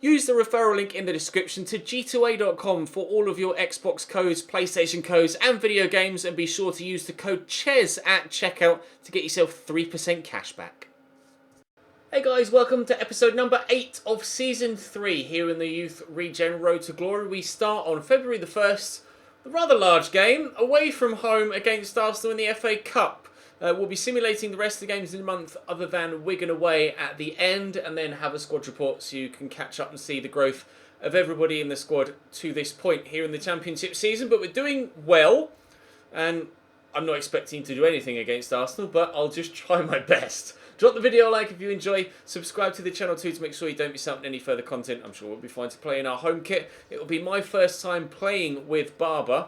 Use the referral link in the description to g2a.com for all of your Xbox codes, PlayStation codes and video games, and be sure to use the code CHES at checkout to get yourself 3% cash back. Hey guys, welcome to episode number 8 of Season 3 here in the Youth Regen Road to Glory. We start on February the 1st, a rather large game, away from home against Arsenal in the FA Cup. We'll be simulating the rest of the games in the month other than Wigan away at the end, and then have a squad report so you can catch up and see the growth of everybody in the squad to this point here in the Championship season. But we're doing well, and I'm not expecting to do anything against Arsenal, but I'll just try my best. Drop the video a like if you enjoy, subscribe to the channel too to make sure you don't miss out on any further content. I'm sure we'll be fine to play in our home kit. It will be my first time playing with Barber,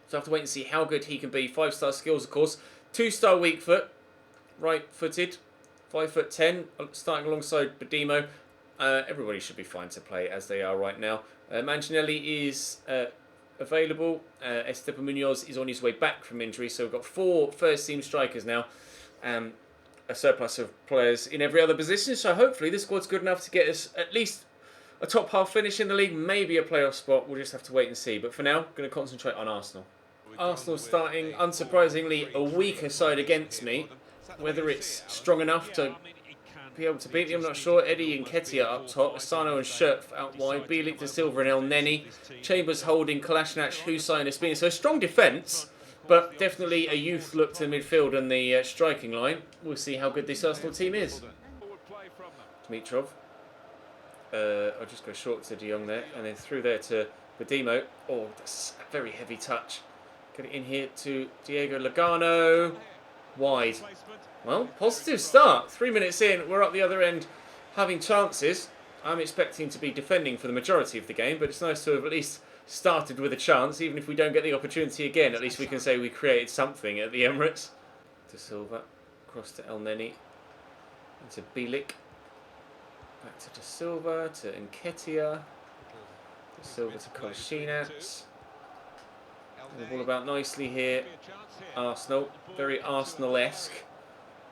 so I have to wait and see how good he can be. 5-star skills, of course. 2-star weak foot, right-footed, 5'10", starting alongside Badimo. Everybody should be fine to play as they are right now. Mancinelli is available. Esteban Munoz is on his way back from injury, so we've got 4 first-team strikers now. A surplus of players in every other position, so hopefully the squad's good enough to get us at least a top-half finish in the league, maybe a playoff spot. We'll just have to wait and see. But for now, I'm going to concentrate on Arsenal. Arsenal starting, unsurprisingly, a weaker side against me. Whether it's strong enough to be able to beat me, I'm not sure. Eddie and Nketiah up top, Asano and Scherf out wide, Bielik, De Silva and El Neni, Chambers holding, Kolasinac, Hussein, Espina. So a strong defence, but definitely a youth look to the midfield and the striking line. We'll see how good this Arsenal team is. Dimitrov. I'll just go short to De Jong there, and then through there to Badimo. Oh, that's a very heavy touch. Get it in here to Diego Lugano. Wide. Well, positive start. 3 minutes in, we're up the other end having chances. I'm expecting to be defending for the majority of the game, but it's nice to have at least started with a chance. Even if we don't get the opportunity again, at least we can say we created something at the Emirates. De Silva, across to El Neni, into Bielik. Back to De Silva, to Nketiah. De Silva to Kolasinac. The ball about nicely here. Arsenal, very Arsenal-esque.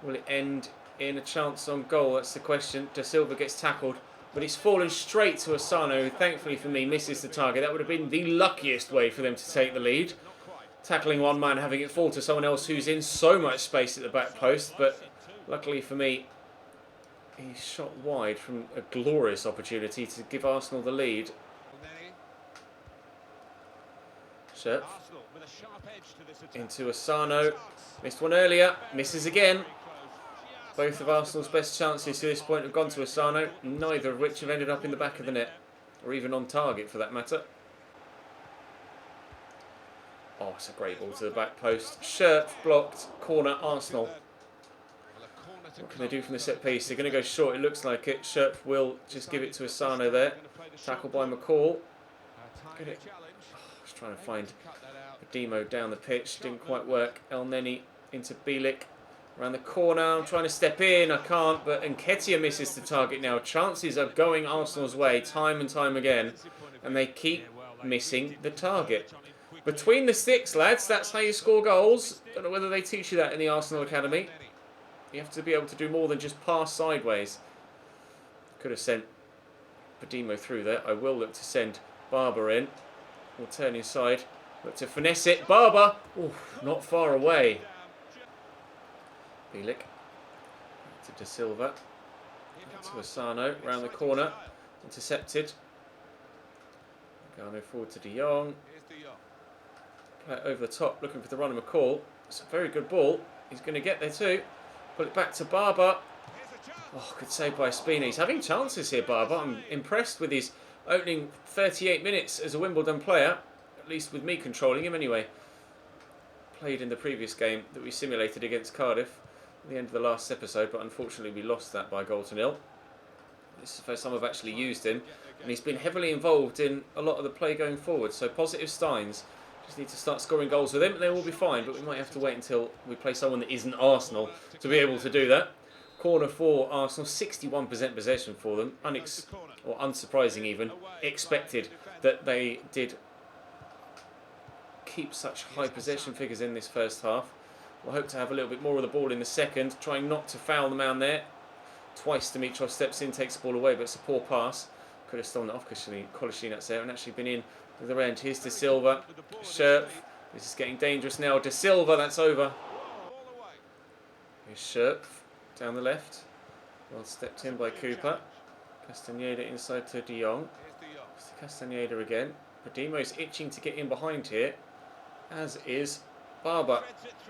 Will it end in a chance on goal? That's the question. De Silva gets tackled, but he's fallen straight to Asano, who thankfully for me misses the target. That would have been the luckiest way for them to take the lead. Tackling one man, having it fall to someone else who's in so much space at the back post, but luckily for me, he shot wide from a glorious opportunity to give Arsenal the lead. Scherf into Asano, missed one earlier, misses again. Both of Arsenal's best chances to this point have gone to Asano, neither of which have ended up in the back of the net, or even on target for that matter. Oh, it's a great ball to the back post. Scherf blocked, corner, Arsenal. What can they do from the set piece? They're going to go short, it looks like it. Scherf will just give it to Asano there. Tackled by McCall. Get it. Trying to find Badimo down the pitch, didn't quite work. El Neni into Bielik, around the corner. I'm trying to step in, I can't, but Nketiah misses the target now. Chances are going Arsenal's way time and time again, and they keep missing the target. Between the sticks, lads, that's how you score goals. Don't know whether they teach you that in the Arsenal Academy. You have to be able to do more than just pass sideways. Could have sent Badimo through there. I will look to send Barber in. We'll turn inside, look to finesse it. Barber, oof, not far away. Bielik to De Silva, to Asano, round the corner, intercepted. Lugano forward to De Jong. Play it over the top, looking for the run of McCall. It's a very good ball. He's going to get there too. Put it back to Barber. Oh, good save by Espina. He's having chances here, Barber. I'm impressed with his opening 38 minutes as a Wimbledon player, at least with me controlling him anyway. Played in the previous game that we simulated against Cardiff at the end of the last episode, but unfortunately we lost that by 0-0. This is the first time I've actually used him, and he's been heavily involved in a lot of the play going forward, so positive signs. Just need to start scoring goals with him, and then we'll be fine, but we might have to wait until we play someone that isn't Arsenal to be able to do that. Corner for Arsenal, 61% possession for them. Or unsurprising even, expected that they did keep such high possession figures in this first half. We'll hope to have a little bit more of the ball in the second, trying not to foul the man there. Twice Dimitrov steps in, takes the ball away, but it's a poor pass. Could have stolen it off Kolasinac there and actually been in with the end. Here's De Silva. Scherp. This is getting dangerous now. De Silva, that's over. Here's Scherp down the left. Well stepped in by Cooper. Castaneda inside to De Jong. Castaneda again. Padimo's itching to get in behind here, as is Barber.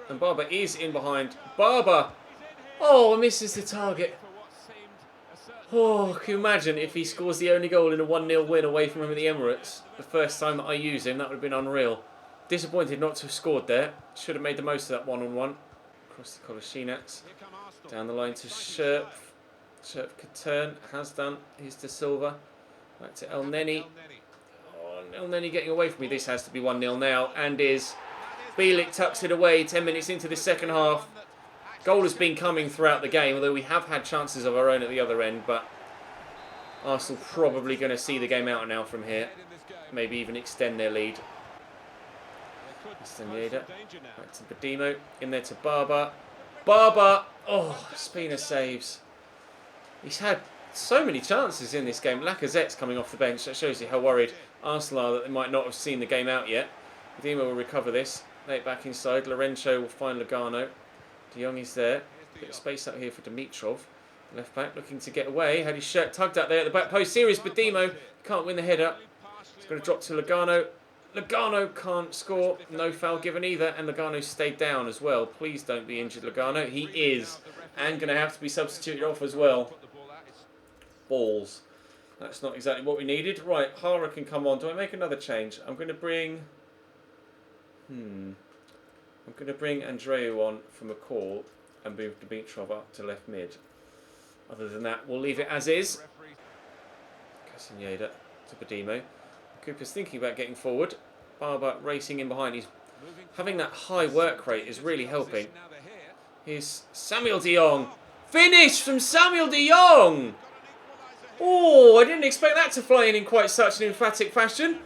And Barber is in behind. Barber! Oh, misses the target. Oh, can you imagine if he scores the only goal in a 1-0 win away from him at the Emirates? The first time that I use him, that would have been unreal. Disappointed not to have scored there. Should have made the most of that one-on-one. Across the Kolasinac. Down the line to Scherp. Scherp could turn. Has done. Here's De Silva. Back to El Neni. Oh, El Neni getting away from me. This has to be 1-0 now. And is. Bielik tucks it away 10 minutes into the second half. Goal has been coming throughout the game, although we have had chances of our own at the other end, but Arsenal probably going to see the game out now from here. Maybe even extend their lead. Castaneda, back to Badimo, in there to Barber. Barber! Oh, Spina saves. He's had so many chances in this game. Lacazette's coming off the bench. That shows you how worried Arsenal are that they might not have seen the game out yet. Badimo will recover this. Lay it back inside. Lorenzo will find Lugano. De Jong is there. Bit of space out here for Dimitrov. Left back looking to get away. Had his shirt tugged out there at the back post. Serious Badimo. Can't win the header. He's going to drop to Lugano. Lugano can't score. No foul given either. And Lugano stayed down as well. Please don't be injured, Lugano. He is. And going to have to be substituted off as well. Balls. That's not exactly what we needed. Right, Hara can come on. Do I make another change? I'm going to bring... I'm going to bring Andreu on from a call and move Dimitrov up to left mid. Other than that, we'll leave it as is. Castaneda to Badimo. Cooper's thinking about getting forward. Barber racing in behind. He's having that high work rate is really helping. Here's Samuel de Jong. Finish from Samuel de Jong! Oh, I didn't expect that to fly in quite such an emphatic fashion.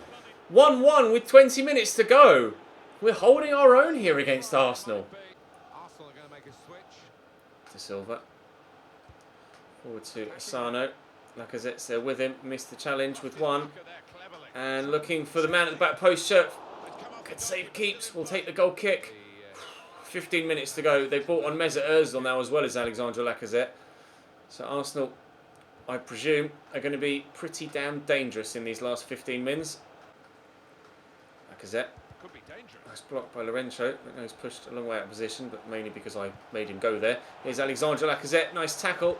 1-1 with 20 minutes to go. We're holding our own here against Arsenal. De Silva. Forward to Asano. Lacazette's there with him. Missed the challenge with one. And looking for the man at the back post. Shirt. Good save keeps. We'll take the goal kick. 15 minutes to go. They brought on Mesut Ozil now as well as Alexandre Lacazette. So Arsenal, I presume, are going to be pretty damn dangerous in these last 15 minutes. Lacazette. Nice block by Lorenzo. He's pushed a long way out of position, but mainly because I made him go there. Here's Alexandre Lacazette. Nice tackle.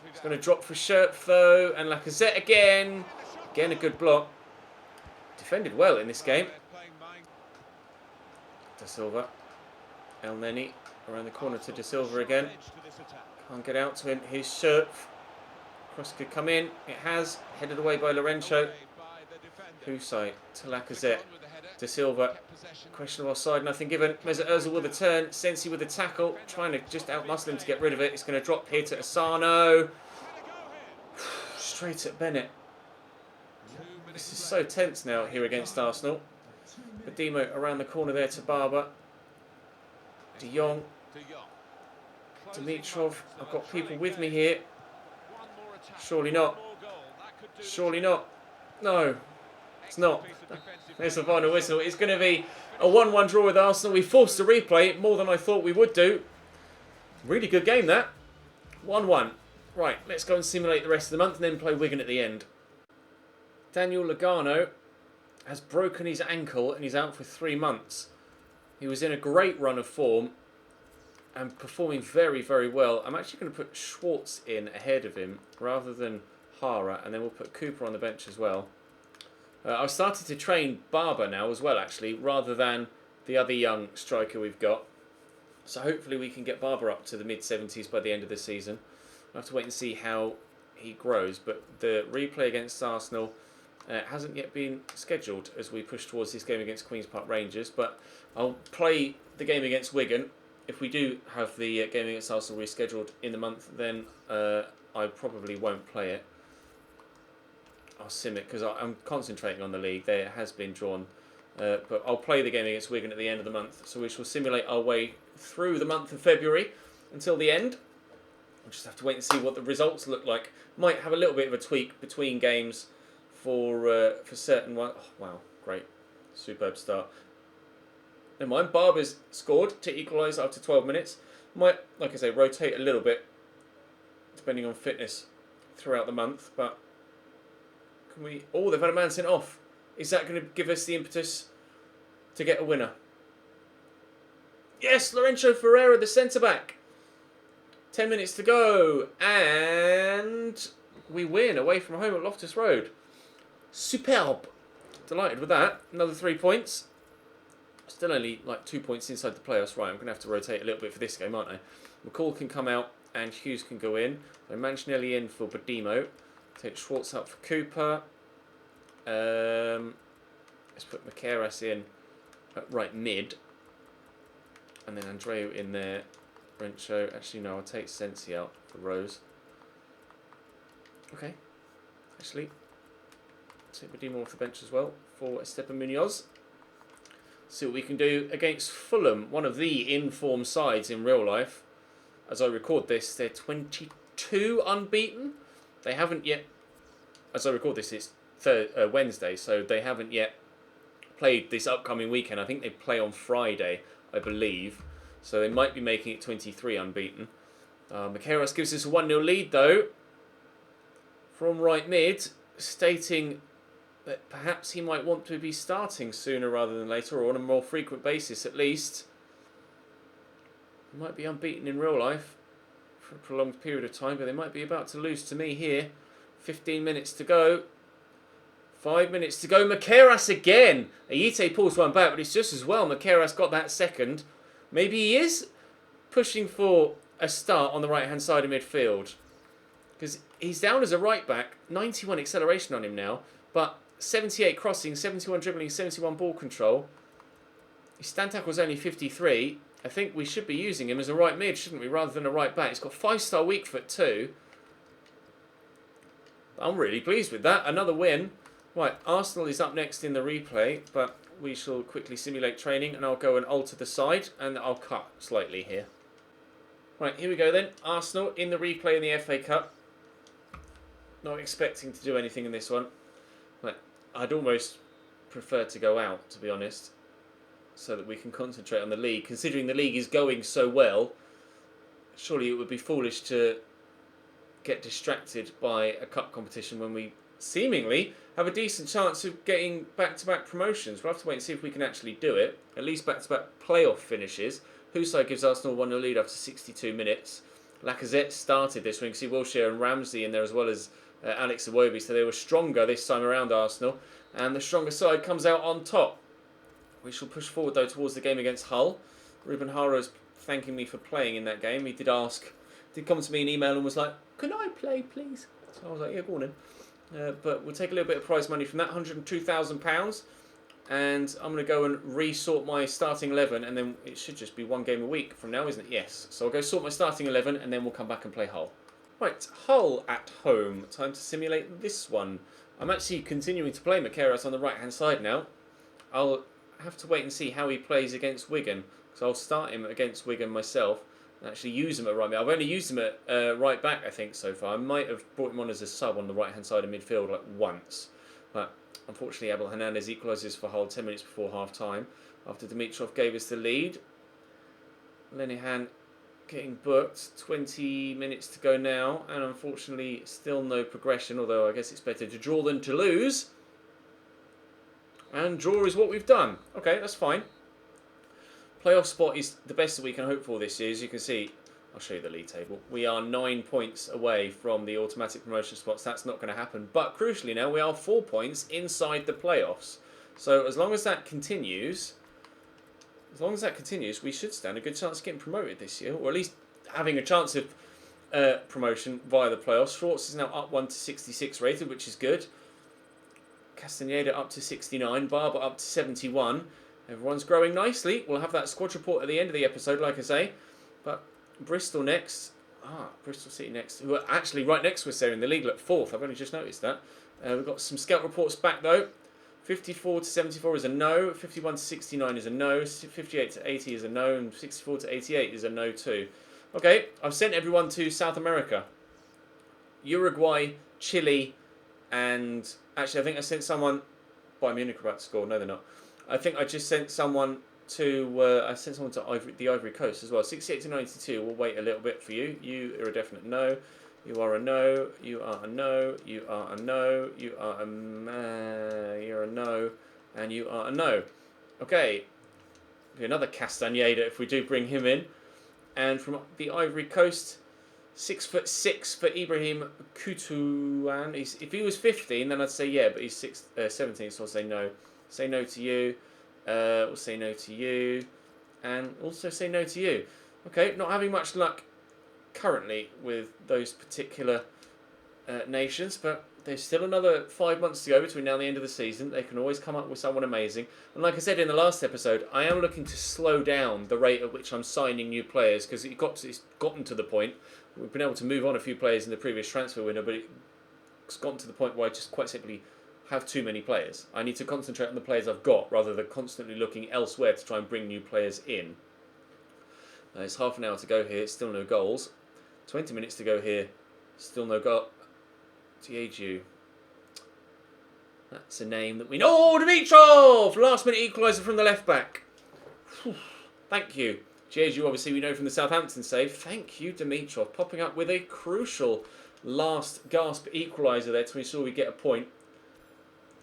He's going to drop for Scherp though. And Lacazette again. Again a good block. Defended well in this game. De Silva. El Neni around the corner to De Silva again. Can't get out to him. Here's Scherp. Cross could come in. It has. Headed away by Lorenzo. Husay to Lacazette. De Silva. Question of offside, nothing given. Mesut Ozil with a turn. Sensi with a tackle. Trying to just outmuscle him to get rid of it. It's going to drop here to Asano. Straight at Bennett. This is so tense now here against Arsenal. Badimo around the corner there to Barber. De Jong. Dimitrov. I've got people with me here. Surely not. Surely not. No. It's not. There's the final whistle. It's going to be a 1-1 draw with Arsenal. We forced a replay more than I thought we would do. Really good game, that. 1-1. Right, let's go and simulate the rest of the month and then play Wigan at the end. Daniel Lugano has broken his ankle and he's out for 3 months. He was in a great run of form and performing very, very well. I'm actually going to put Schwartz in ahead of him rather than Hara, and then we'll put Cooper on the bench as well. I've started to train Barber now as well, actually, rather than the other young striker we've got. So hopefully we can get Barber up to the mid-70s by the end of the season. I'll have to wait and see how he grows, but the replay against Arsenal hasn't yet been scheduled as we push towards this game against Queen's Park Rangers, but I'll play the game against Wigan. If we do have the game against Arsenal rescheduled in the month, then I probably won't play it. I'll sim it because I'm concentrating on the league. There has been drawn, but I'll play the game against Wigan at the end of the month. So we shall simulate our way through the month of February until the end. We'll just have to wait and see what the results look like. Might have a little bit of a tweak between games for certain ones. Oh, wow, great. Superb start. Never mind, Barber's scored to equalise after 12 minutes. Might, like I say, rotate a little bit, depending on fitness throughout the month. But can we... Oh, they've had a man sent off. Is that going to give us the impetus to get a winner? Yes, Lorenzo Ferreira, the centre-back. 10 minutes to go. And we win away from home at Loftus Road. Superb. Delighted with that. Another 3 points. Still only like 2 points inside the playoffs. Right, I'm going to have to rotate a little bit for this game, aren't I? McCall can come out and Hughes can go in. So Mancinelli in for Badimo. Take Schwartz out for Cooper. Let's put Macaras in at right mid. And then Andreu in there. Rencho. Actually, no, I'll take Sensi out for Rose. Okay. Actually, take Badimo off the bench as well for Esteban Munoz. See what we can do against Fulham, one of the in-form sides in real life. As I record this, they're 22 unbeaten. They haven't yet, as I record this, it's Wednesday, so they haven't yet played this upcoming weekend. I think they play on Friday, I believe. So they might be making it 23 unbeaten. Macaras gives us a 1-0 lead, though, from right mid, stating that perhaps he might want to be starting sooner rather than later, or on a more frequent basis at least. He might be unbeaten in real life for a prolonged period of time, but they might be about to lose to me here. 15 minutes to go. 5 minutes to go. Macaras again. Ayite pulls one back, but it's just as well. Macaras got that second. Maybe he is pushing for a start on the right-hand side of midfield. Because he's down as a right-back. 91 acceleration on him now, but 78 crossing, 71 dribbling, 71 ball control. His stand tackle's only 53. I think we should be using him as a right mid, shouldn't we, rather than a right back. He's got 5-star weak foot too. I'm really pleased with that. Another win. Right, Arsenal is up next in the replay, but we shall quickly simulate training and I'll go and alter the side and I'll cut slightly here. Right, here we go then. Arsenal in the replay in the FA Cup. Not expecting to do anything in this one. But I'd almost prefer to go out, to be honest, so that we can concentrate on the league. Considering the league is going so well, surely it would be foolish to get distracted by a cup competition when we seemingly have a decent chance of getting back-to-back promotions. We'll have to wait and see if we can actually do it. At least back-to-back playoff finishes. Husai gives Arsenal 1-0 lead after 62 minutes. Lacazette started this one. You can see Wilshere and Ramsey in there as well as Alex Iwobi, so they were stronger this time around, Arsenal, and the stronger side comes out on top. We shall push forward though towards the game against Hull. Ruben Haro's thanking me for playing in that game. He did come to me in email and was like, "Can I play, please?" So I was like, "Yeah, go on in." But we'll take a little bit of prize money from that, £102,000, and I'm going to go and resort my starting 11, and then it should just be one game a week from now, isn't it? Yes. So I'll go sort my starting 11, and then we'll come back and play Hull. Right, Hull at home. Time to simulate this one. I'm actually continuing to play Macaras on the right-hand side now. I'll have to wait and see how he plays against Wigan, because I'll start him against Wigan myself and actually use him at right mid. I've only used him at right back, I think, so far. I might have brought him on as a sub on the right-hand side of midfield like once. But unfortunately, Abel Hernandez equalises for Hull 10 minutes before half-time after Dimitrov gave us the lead. Lenihan getting booked, 20 minutes to go now, and unfortunately still no progression, although I guess it's better to draw than to lose. And draw is what we've done. Okay, that's fine. Playoff spot is the best that we can hope for this year. As you can see, I'll show you the league table. We are 9 points away from the automatic promotion spots. That's not going to happen. But crucially now, we are 4 points inside the playoffs. So as long as that continues... we should stand a good chance of getting promoted this year, or at least having a chance of promotion via the playoffs. Schwartz is now up 1 to 66 rated, which is good. Castaneda up to 69, Barber up to 71. Everyone's growing nicely. We'll have that squad report at the end of the episode, like I say. But Bristol next. Bristol City next, who are actually right next to us there in the league, look, 4th. I've only just noticed that. We've got some scout reports back, though. 54 to 74 is a no, 51 to 69 is a no, 58 to 80 is a no, and 64 to 88 is a no too. Okay, I've sent everyone to South America. Uruguay, Chile, And actually, I think I sent someone. Bayern Munich are about to score. No, they're not. I think I just sent someone to. I sent someone to the Ivory Coast as well. 68 to 92. We'll wait a little bit for you. You are a definite no. You are a no. You are a no. You are a no. You are a. You're a no. And you are a no. Okay. Another Castaneda if we do bring him in. And from the Ivory Coast, 6'6" for Ibrahim Kutuan. If he was 15, then I'd say yeah, but he's 17, so I'll say no. Say no to you. We'll say no to you. And also say no to you. Okay, not having much luck currently with those particular nations, but there's still another 5 months to go between now and the end of the season. They can always come up with someone amazing. And like I said in the last episode, I am looking to slow down the rate at which I'm signing new players because it's gotten to the point. We've been able to move on a few players in the previous transfer window, but it's gotten to the point where I just quite simply have too many players. I need to concentrate on the players I've got rather than constantly looking elsewhere to try and bring new players in. It's half an hour to go here, still no goals. 20 minutes to go here, still no goal. Dieju. That's a name that we know. Oh, Dimitrov! Last minute equaliser from the left back. Thank you. Dieju, obviously, we know from the Southampton save. Thank you, Dimitrov. Popping up with a crucial last gasp equaliser there to ensure we get a point.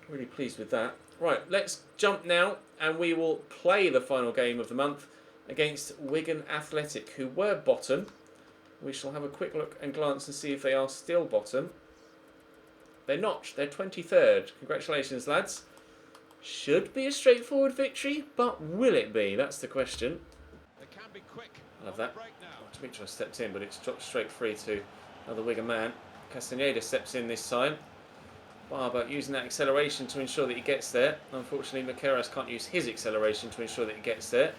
Really pleased with that. Right, let's jump now and we will play the final game of the month against Wigan Athletic, who were bottom. We shall have a quick look and glance and see if they are still bottom. They're not. They're 23rd. Congratulations, lads. Should be a straightforward victory, but will it be? That's the question. I love that. Dimitrov stepped in, but it's dropped straight free to another Wigan man. Castaneda steps in this time. Barber using that acceleration to ensure that he gets there. Unfortunately, Makeras can't use his acceleration to ensure that he gets there.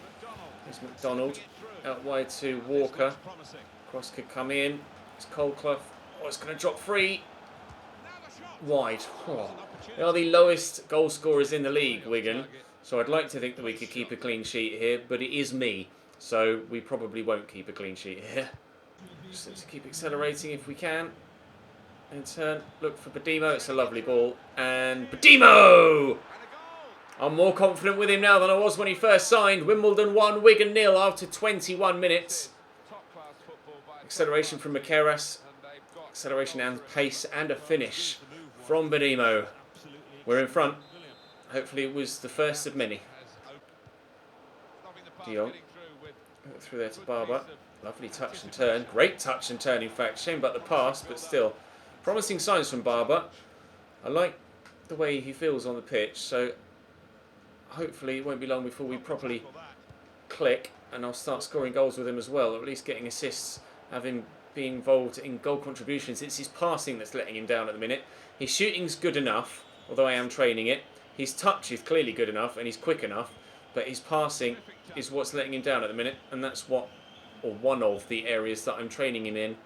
Here's McDonald out wide to Walker. Cross could come in. It's Coldclough. Oh, it's going to drop free. Wide. Oh. They are the lowest goal scorers in the league, Wigan. So I'd like to think that we could keep a clean sheet here, but it is me. So we probably won't keep a clean sheet here. Just let's keep accelerating if we can. In turn, look for Badimo. It's a lovely ball. And Badimo! I'm more confident with him now than I was when he first signed. Wimbledon 1, Wigan 0 after 21 minutes. Acceleration from Makeras. Acceleration and pace and a finish from Badimo. We're in front. Hopefully it was the first of many. De Jong. Through there to Barber. Lovely touch and turn. Great touch and turn, in fact. Shame about the pass, but still. Promising signs from Barber. I like the way he feels on the pitch, so hopefully it won't be long before we properly click and I'll start scoring goals with him as well, or at least getting assists, having been involved in goal contributions. It's his passing that's letting him down at the minute. His shooting's good enough, although I am training it. His touch is clearly good enough and he's quick enough, but his passing is what's letting him down at the minute, and that's what, or one of the areas that I'm training him in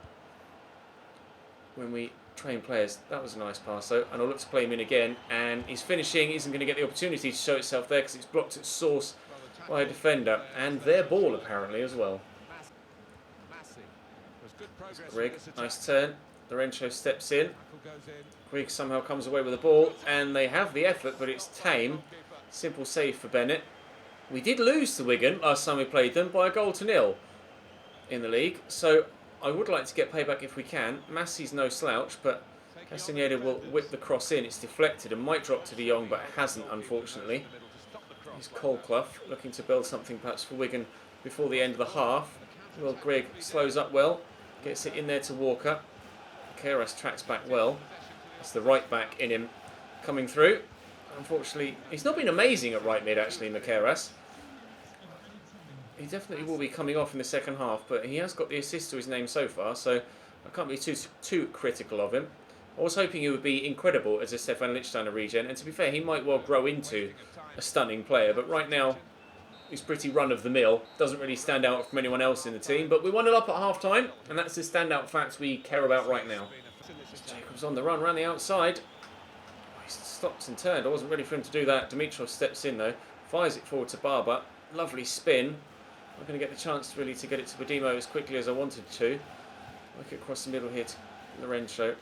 when we train players. That was a nice pass though, and I'll look to play him in again, and his finishing isn't going to get the opportunity to show itself there because it's blocked at source by a defender, and their ball apparently as well. Grigg, nice turn. Lorenzo steps in. Grigg somehow comes away with the ball, and they have the effort, but it's tame. Simple save for Bennett. We did lose to Wigan last time we played them by a goal to nil in the league, so I would like to get payback if we can. Massey's no slouch, but Castaneda will whip the cross in. It's deflected and might drop to De Jong, but it hasn't, unfortunately. Here's Coldclough looking to build something perhaps for Wigan before the end of the half. Well, Grigg slows up well, gets it in there to Walker. Keras tracks back well. That's the right back in him coming through. Unfortunately, he's not been amazing at right mid, actually, Makeras. He definitely will be coming off in the second half, but he has got the assist to his name so far, so I can't be too critical of him. I was hoping he would be incredible as a Stefan Lichtsteiner regen, and to be fair, he might well grow into a stunning player, but right now he's pretty run-of-the-mill. Doesn't really stand out from anyone else in the team, but we 1-0 up at half-time, and that's the standout fact we care about right now. Jacobs on the run, around the outside. Oh, he stopped and turned. I wasn't ready for him to do that. Dimitrov steps in, though. Fires it forward to Barber. Lovely spin. I'm going to get the chance really to get it to Badimo as quickly as I wanted to. Work it across the middle here to Lorenzo.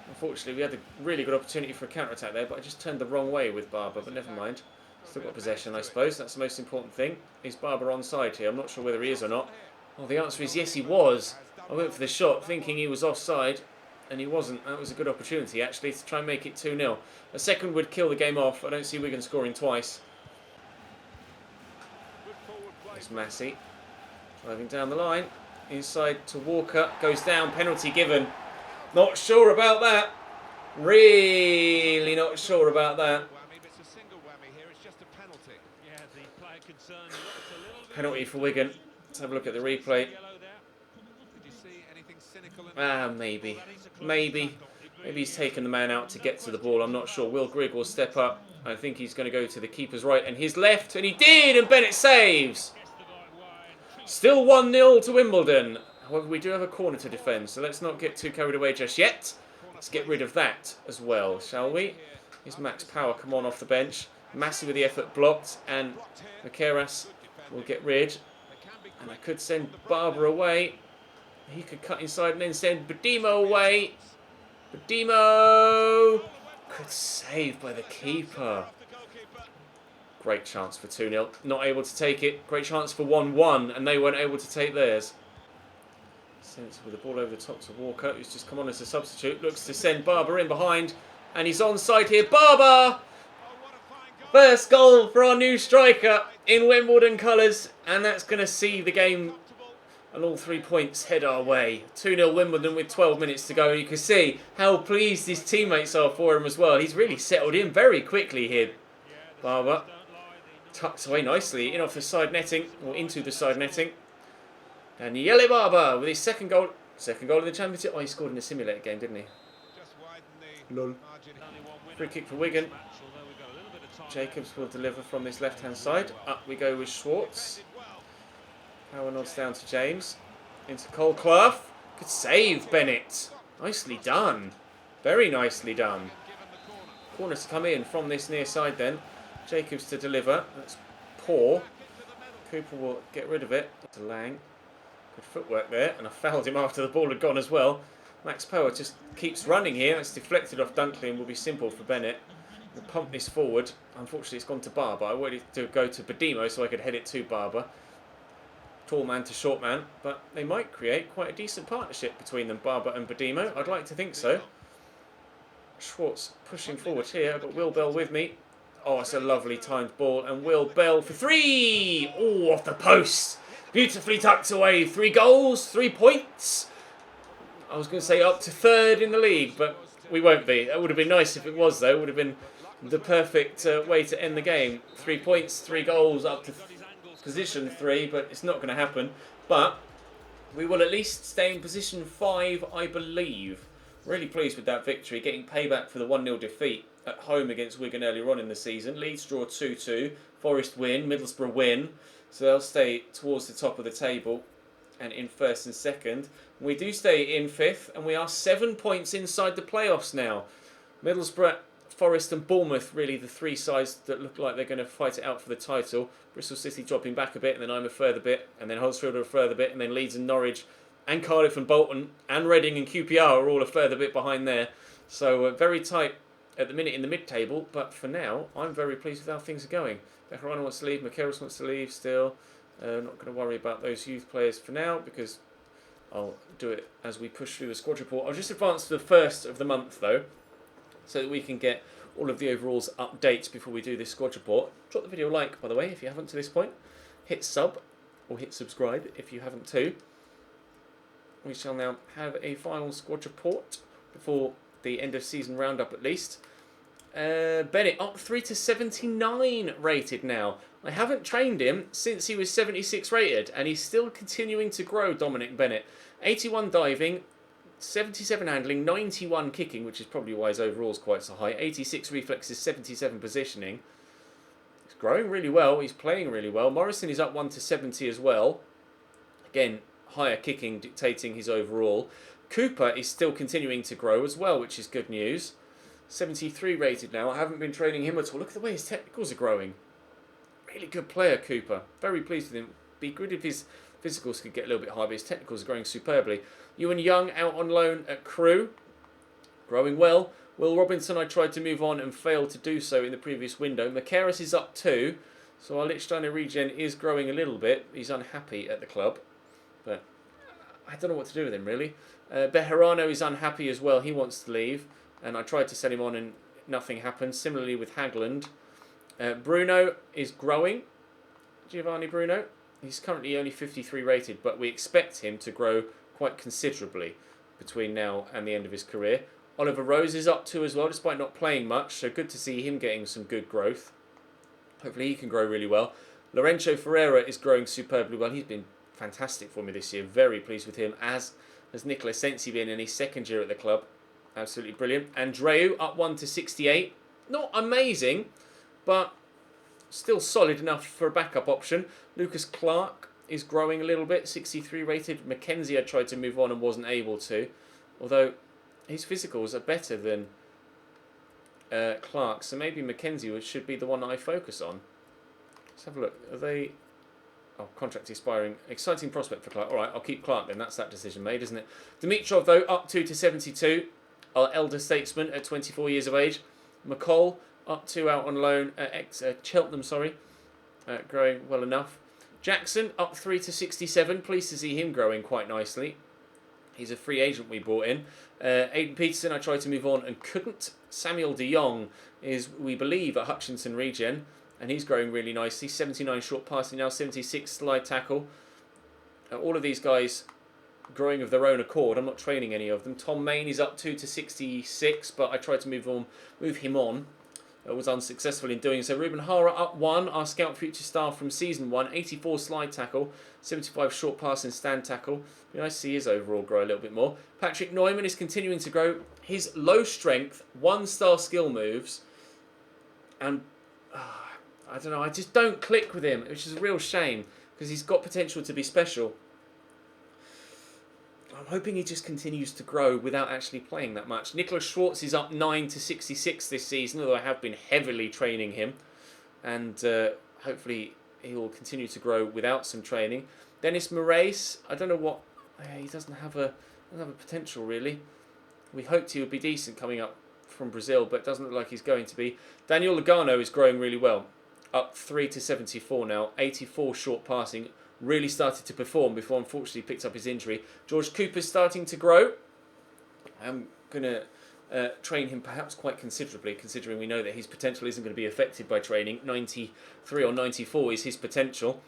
Unfortunately, we had a really good opportunity for a counter-attack there, but I just turned the wrong way with Barber, but never mind. Still got possession, I suppose. That's the most important thing. Is Barber onside here? I'm not sure whether he is or not. Well, the answer is yes, he was. I went for the shot thinking he was offside, and he wasn't. That was a good opportunity, actually, to try and make it 2-0. A second would kill the game off. I don't see Wigan scoring twice. There's Massey driving down the line. Inside to Walker. Goes down. Penalty given. Not sure about that. Really not sure about that. Penalty for Wigan. Let's have a look at the replay. Maybe. Maybe he's taken the man out to get to the ball. I'm not sure. Will Grigg will step up. I think he's going to go to the keeper's right and his left. And he did! And Bennett saves! Still 1-0 to Wimbledon. However, we do have a corner to defend, so let's not get too carried away just yet. Let's get rid of that as well, shall we? Here's Max Power come on off the bench. Massey with the effort blocked, and Makeras will get rid. And I could send Barber away. He could cut inside and then send Badimo away. Badimo! Good save by the keeper. Great chance for 2-0. Not able to take it. Great chance for 1-1, and they weren't able to take theirs. Sends with the ball over the top to Walker, who's just come on as a substitute. Looks to send Barber in behind, and he's onside here. Barber! First goal for our new striker in Wimbledon colours, and that's going to see the game and all 3 points head our way. 2-0 Wimbledon with 12 minutes to go. You can see how pleased his teammates are for him as well. He's really settled in very quickly here. Barber tucks away nicely in off the side netting, or into the side netting. Daniele Barber with his second goal. Second goal in the championship. Oh, he scored in a simulator game, didn't he? Lol. Free kick for Wigan. Jacobs will deliver from this left-hand side. Up we go with Schwartz. Power nods down to James. Into Cole Clough. Good save, Bennett. Nicely done. Very nicely done. Corner to come in from this near side then. Jacobs to deliver. That's poor. Cooper will get rid of it. To Lang. Good footwork there. And I fouled him after the ball had gone as well. Max Power just keeps running here. It's deflected off Dunkley and will be simple for Bennett. We'll pump this forward. Unfortunately, it's gone to Barber. I wanted to go to Badimo so I could head it to Barber. Tall man to short man. But they might create quite a decent partnership between them, Barber and Badimo. I'd like to think so. Schwartz pushing forward here. I've got Will Bell with me. Oh, it's a lovely timed ball. And Will Bell for 3! Oh, off the post. Beautifully tucked away. 3 goals, 3 points. I was going to say up to 3rd in the league, but we won't be. That would have been nice if it was, though. It would have been the perfect way to end the game. 3 points, 3 goals, up to position 3, but it's not going to happen. But we will at least stay in position 5, I believe. Really pleased with that victory, getting payback for the 1-0 defeat at home against Wigan earlier on in the season. Leeds draw 2-2, Forest win, Middlesbrough win. So they'll stay towards the top of the table and in 1st and 2nd. We do stay in 5th, and we are 7 points inside the playoffs now. Middlesbrough, Forest and Bournemouth, really the 3 sides that look like they're going to fight it out for the title. Bristol City dropping back a bit, and then I'm a further bit, and then Huddersfield are a further bit, and then Leeds and Norwich and Cardiff and Bolton and Reading and QPR are all a further bit behind there. So very tight at the minute in the mid-table, but for now, I'm very pleased with how things are going. Bejarano wants to leave, Makeras wants to leave still. Not going to worry about those youth players for now, because I'll do it as we push through the squad report. I'll just advance to the 1st of the month, though, so that we can get all of the overalls updates before we do this squad report. Drop the video a like, by the way, if you haven't to this point. Hit sub, or hit subscribe if you haven't too. We shall now have a final squad report before the end of season roundup at least. Bennett up 3 to 79 rated now. I haven't trained him since he was 76 rated, and he's still continuing to grow, Dominic Bennett. 81 diving, 77 handling, 91 kicking, which is probably why his overall is quite so high. 86 reflexes, 77 positioning. He's growing really well. He's playing really well. Morrison is up 1 to 70 as well. Again, higher kicking dictating his overall. Cooper is still continuing to grow as well, which is good news. 73 rated now. I haven't been training him at all. Look at the way his technicals are growing. Really good player, Cooper. Very pleased with him. Be good if his physicals could get a little bit higher, but his technicals are growing superbly. Ewan Young out on loan at Crewe. growing well. Will Robinson, I tried to move on and failed to do so in the previous window. Macaris is up 2, so our Lichtsteiner regen is growing a little bit. He's unhappy at the club, but I don't know what to do with him, really. Bejarano is unhappy as well. He wants to leave, and I tried to send him on and nothing happened. Similarly with Hagland. Bruno is growing. Giovanni Bruno. He's currently only 53 rated, but we expect him to grow quite considerably between now and the end of his career. Oliver Rose is up 2 as well, despite not playing much, so good to see him getting some good growth. Hopefully he can grow really well. Lorenzo Ferreira is growing superbly well. He's been fantastic for me this year. Very pleased with him, as has Nicola Sensi been in his second year at the club. Absolutely brilliant. Andreu up 1 to 68. Not amazing, but still solid enough for a backup option. Lucas Clark is growing a little bit, 63 rated. Mackenzie I tried to move on and wasn't able to, although his physicals are better than Clark, so maybe Mackenzie should be the one I focus on. Let's have a look. Are they... Oh, contract expiring. Exciting prospect for Clark. All right, I'll keep Clark then. That's that decision made, isn't it? Dimitrov, though, up 2 to 72. Our elder statesman at 24 years of age. McCall, up 2 out on loan at Cheltenham, growing well enough. Jackson, up 3 to 67. Pleased to see him growing quite nicely. He's a free agent we brought in. Aidan Peterson, I tried to move on and couldn't. Samuel de Jong is, we believe, at Hutchinson Regen, and he's growing really nicely. 79 short passing now, 76 slide tackle. All of these guys growing of their own accord. I'm not training any of them. Tom Main is up 2 to 66, but I tried to move him on. I was unsuccessful in doing so. Ruben Hara up 1, our scout future star from season 1. 84 slide tackle, 75 short pass and stand tackle. Be nice to see his overall grow a little bit more. Patrick Neumann is continuing to grow. His low strength, 1-star skill moves, and I don't know, I just don't click with him, which is a real shame because he's got potential to be special. I'm hoping he just continues to grow without actually playing that much. Nicholas Schwartz is up 9 to 66 this season, although I have been heavily training him. And hopefully he will continue to grow without some training. Dennis Moraes, I don't know what... he doesn't have a potential, really. We hoped he would be decent coming up from Brazil, but it doesn't look like he's going to be. Daniel Lugano is growing really well. Up 3 to 74 now. 84 short passing. Really started to perform before unfortunately picked up his injury. George Cooper's starting to grow. I'm going to train him perhaps quite considerably, considering we know that his potential isn't going to be affected by training. 93 or 94 is his potential.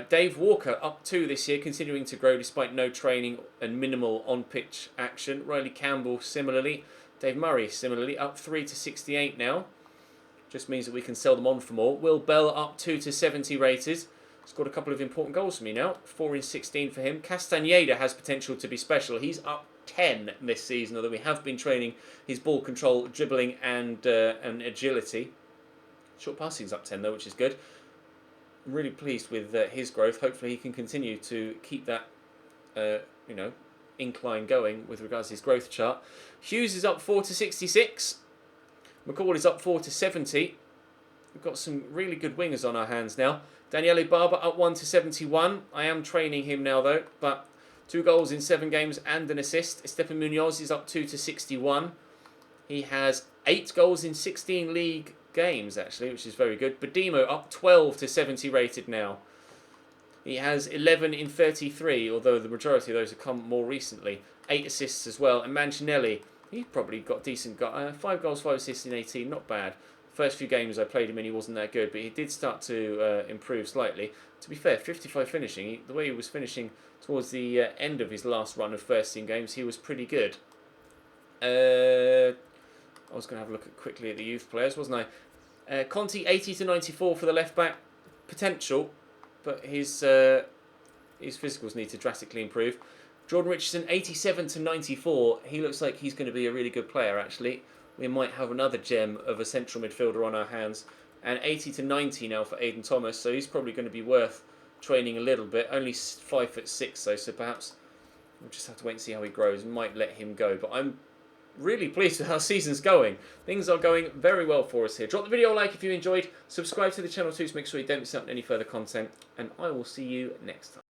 Dave Walker up 2 this year, continuing to grow despite no training and minimal on-pitch action. Riley Campbell similarly. Dave Murray similarly up 3 to 68 now. Just means that we can sell them on for more. Will Bell up 2 to 70 rated. Scored a couple of important goals for me now. 4 in 16 for him. Castaneda has potential to be special. He's up 10 this season, although we have been training his ball control, dribbling and agility. Short passing's up 10 though, which is good. I'm really pleased with his growth. Hopefully he can continue to keep that incline going with regards to his growth chart. Hughes is up 4 to 66. McCall is up 4 to 70. We've got some really good wingers on our hands now. Daniele Barber up 1 to 71. I am training him now though, but 2 goals in 7 games and an assist. Esteban Munoz is up 2 to 61. He has 8 goals in 16 league games actually, which is very good. Badimo up 12 to 70 rated now. He has 11 in 33, although the majority of those have come more recently. 8 assists as well. And Mancinelli, he's probably got decent. 5 goals, 5 assists in 18, not bad. First few games I played him in, he wasn't that good, but he did start to improve slightly. To be fair, 55 finishing, the way he was finishing towards the end of his last run of first team games, he was pretty good. I was going to have a look quickly at the youth players, wasn't I? Conti 80 to 94 for the left back, potential, but his physicals need to drastically improve. Jordan Richardson 87 to 94, he looks like he's going to be a really good player actually. We might have another gem of a central midfielder on our hands. And 80 to 90 now for Aidan Thomas, so he's probably going to be worth training a little bit. Only 5'6" though, so perhaps we'll just have to wait and see how he grows. Might let him go, but I'm really pleased with how season's going. Things are going very well for us here. Drop the video a like if you enjoyed. Subscribe to the channel too to make sure you don't miss out on any further content. And I will see you next time.